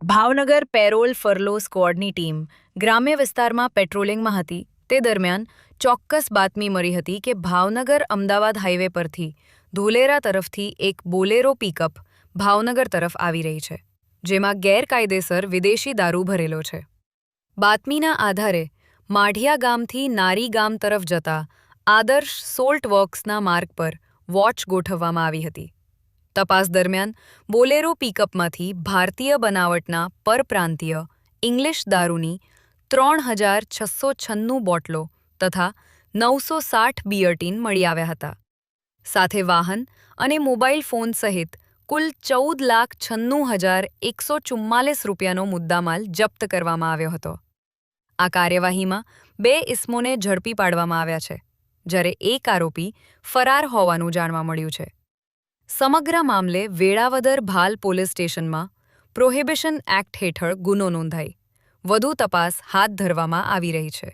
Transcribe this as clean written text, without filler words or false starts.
Bhavnagar parole furlough સ્ક્વોડની team ગ્રામ્ય વિસ્તારમાં પેટ્રોલિંગમાં હતી તે દરમિયાન ચોક્કસ બાતમી મળી હતી કે ભાવનગર અમદાવાદ હાઈવે પરથી ધોલેરા તરફથી એક બોલેરો પિકઅપ ભાવનગર તરફ આવી રહી છે, જેમાં ગેરકાયદેસર વિદેશી દારૂ ભરેલો છે. બાતમીના આધારે માઢિયા ગામથી નારી ગામ તરફ જતા આદર્શ સોલ્ટ વર્ક્સના માર્ગ પર વોચ ગોઠવવામાં આવી હતી. તપાસ દરમિયાન બોલેરો પિકઅપમાંથી ભારતીય બનાવટના પરપ્રાંતીય ઇંગ્લિશ દારૂની 3696 બોટલો તથા 960 બિયર ટીન મળી આવ્યા હતા. સાથે વાહન અને મોબાઈલ ફોન સહિત કુલ 14,96,144 રૂપિયાનો મુદ્દામાલ જપ્ત કરવામાં આવ્યો હતો. આ કાર્યવાહીમાં 2 ઇસમોને ઝડપી પાડવામાં આવ્યા છે, જ્યારે એક આરોપી ફરાર હોવાનું જાણવા મળ્યું છે. સમગ્ર મામલે વેળાવદર ભાલ પોલીસ સ્ટેશનમાં પ્રોહિબિશન એક્ટ હેઠળ ગુનો નોંધાઈ વધુ તપાસ હાથ ધરવામાં આવી રહી છે.